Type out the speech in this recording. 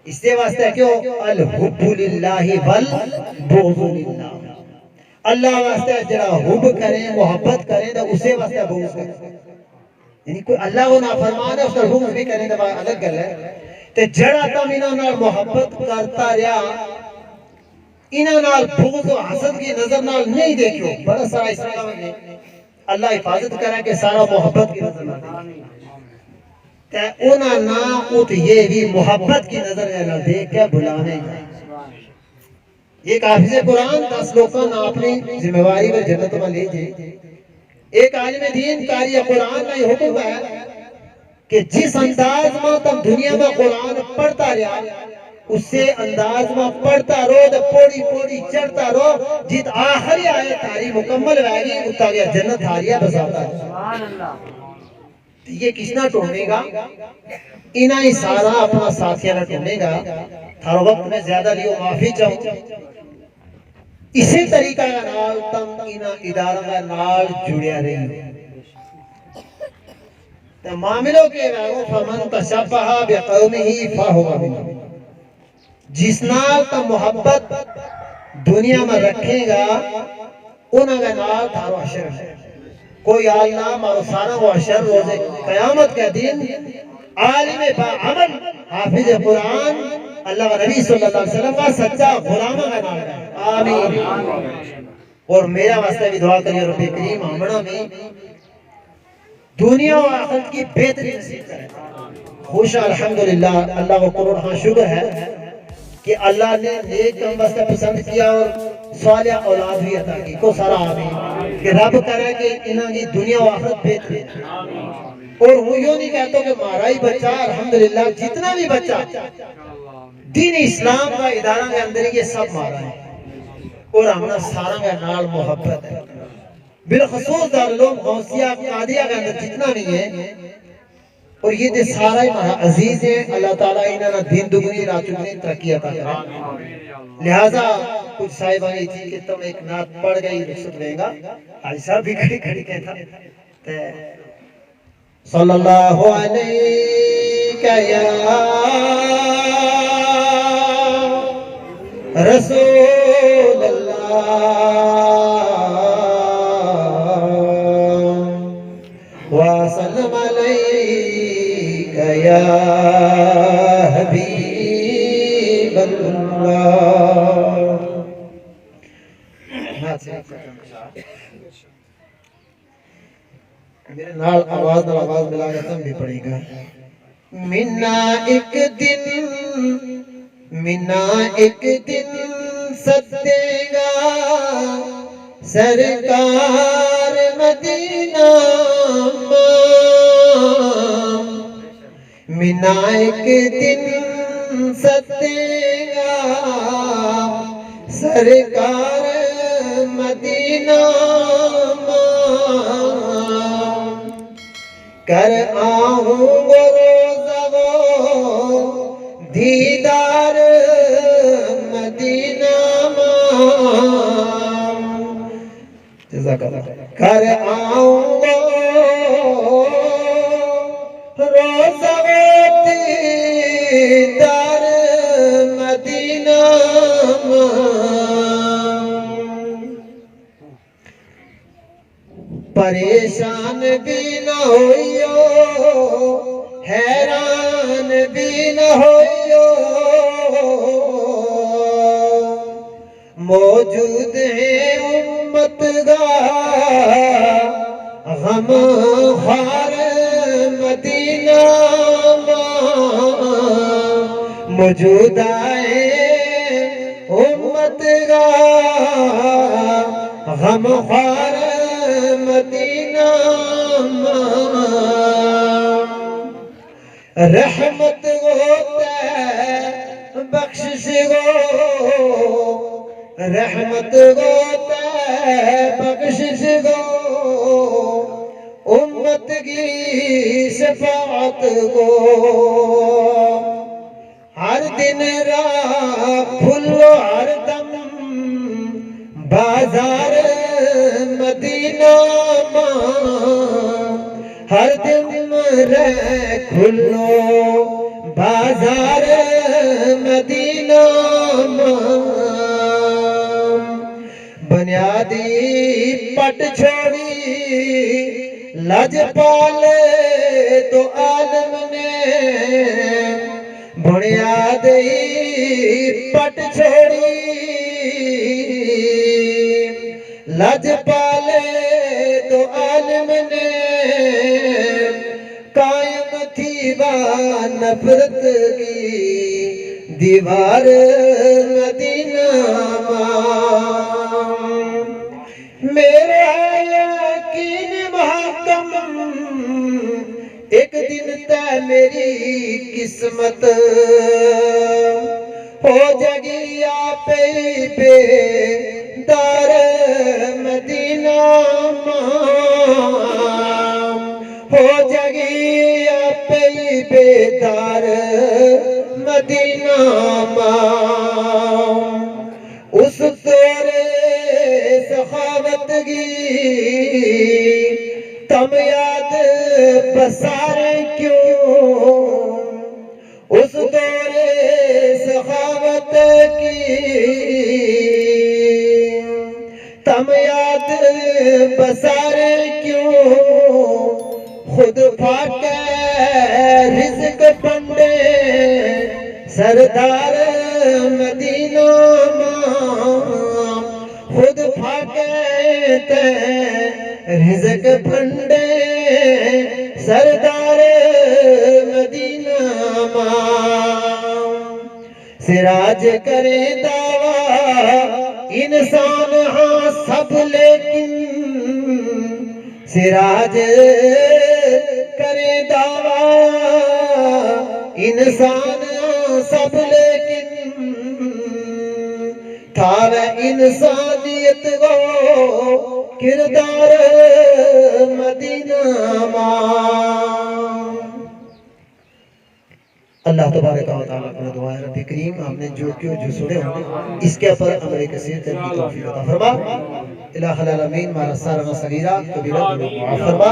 इससे वास्ते क्यों अल हुब्बु लिल्लाहि वल बुग़्ज़ु लिल्लाह, अल्लाह वास्ते जरा हुब करें मोहब्बत करें तो उसे वास्ते बुग़्ज़ करें, यानी कोई अल्लाह को नाफरमान है उसका बुग़्ज़ भी करें तो अलग गल है। ते जड़ा तुम इन्हां नाल मोहब्बत करता रहा, इन्हां नाल बुग़्ज़ और हसद की नजर नाल नहीं देखियो, बड़ा सारा इस्लाम ने अल्लाह हिफाजत करे कि सारा मोहब्बत की नजर नाल ते उना ना उत ये भी मोहब्बत की नजर नाल देख के बुलाने जाए। एक हाफिज़ कुरान 10 लोगों ने अपनी जिम्मेवारी पर जन्नत में ले जाए। एक आलिम दीन कारी कुरान में हुक्म है कि जिस अंदाज में तुम दुनिया में कुरान पढ़ता रहा उससे अंदाज में पढ़ता रहो तो पौड़ी पौड़ी चढ़ता रहो, जित आखिरी आयत तारी मुकम्मल रहेगी उतना गया जन्नत हारिया बसाता है। सुभान अल्लाह। ये किसना ढूंढेगा? इना ही सारा अपना साथिया ना ढूंढेगा। थारो वक्त में ज्यादा लियो माफी चाहूं। इसी तरीका का नाल तम इना इदारा का नाल जुड़िया रही तो मामलों के वागो फमन तशब्बहा बिक़ौमिही फहुवा मिन्हुम, जिस नाल तम मोहब्बत दुनिया में रखेगा उनका नाल थारो अशर है। कोई आल ना मारो सारा वो अशर रोज़े क़यामत के दिन आलिम बाअमल हाफिज़ कुरान अल्लाह व नबी सल्लल्लाहु अलैहि वसल्लम का सच्चा गुलाम का नाम है। आमीन। और मेरा वास्ते भी दुआ करिए रब्बे करीम हमना में दुनिया और आखिरत की बेहतरी नसीब करे। खुश अल्हम्दुलिल्लाह, अल्लाह को करोड़ हाँ शुक्र है कि अल्लाह ने नेक काम वास्ते पसंद किया और सालिह औलाद भी अता की। को सारा आमीन कि रब करे कि इन्हां की दुनिया और आखिरत बेहतरी। और वो यूं नहीं कहता कि हमारा ही बच्चा, अल्हम्दुलिल्लाह जितना भी बच्चा दीन इस्लाम का इदारा के अंदर ये सब मारा है और हमारा सारा का नाल मोहब्बत है। बिलखसूस दारुल गौसिया कादिया के अंदर जितना भी है और ये दे सारा ही हमारा अजीज है। अल्लाह ताला इन्हें दिन दुगनी रात चुगनी तरक्की अता करे। लिहाजा कुछ साहिबानी थी कि तुम एक नात पढ़ गई रुखसत लेगा, आज साहब भी खड़ी खड़ी कहता सल्लल्लाहु अलैहि या रसूल अल्लाह व सल्लम अलैका या हबीब अल्लाह। मेरे नाल आवाज मिला के तुम भी पड़ेगा। मिन्ना एक दिन सदेगा सरकार मदीना, मिन्ना एक दिन सदेगा सरकार मदीना, कर आऊंगा रोज़ा दीदार मदीना, कर आऊंगा रोज़ा दीदार मदीना। परेशान भी न होइयो, हैरान भी न होइयो, मौजूद है उम्मत गा गम ख्वार मदीना, मौजूद है उम्मत गा गम ख्वार मदीना, रहमत होता है बख्शिश गो, रहमत होता है बख्शिश गो, उम्मत की शफाअत को हर दिन रात खुलो हर दम बाजार मदीना, हर दिन रे खुलो बाजार लजपाल तो आलम ने बुनियाद पट छोड़ी, लजपाल तो आलम ने कायम थी बा नफरत की दीवार मदीना मेरा यकीन महकम एक दिन तय मेरी किस्मत हो जगी पे दार मदीना हो जगी पे बेदार मदीना उस तेरे सखावत की तम याद बसारे क्यों, उस तेरे सखावत की तम याद बसारे क्यों, खुद फाटे रिज़्क़ फंडे सरदार मदीना खुद फाके ते रिज़्क़ फंडे सरदार मदीना सिराज करे दावा इंसान हाँ सब लेकिन सिराज करे दावा इंसान सब लेकिन थार इंसानियत वो किरदार मदीना अल्लाह तबारक व तआला की दुआ है रब्बी करीम आपने जो क्यों जो सुने होंगे इसके ऊपर अमल कसीर करने की तौफीक अता फरमा इला खलाल अमीन मारा सारा सगीरा कबीरा फरमा।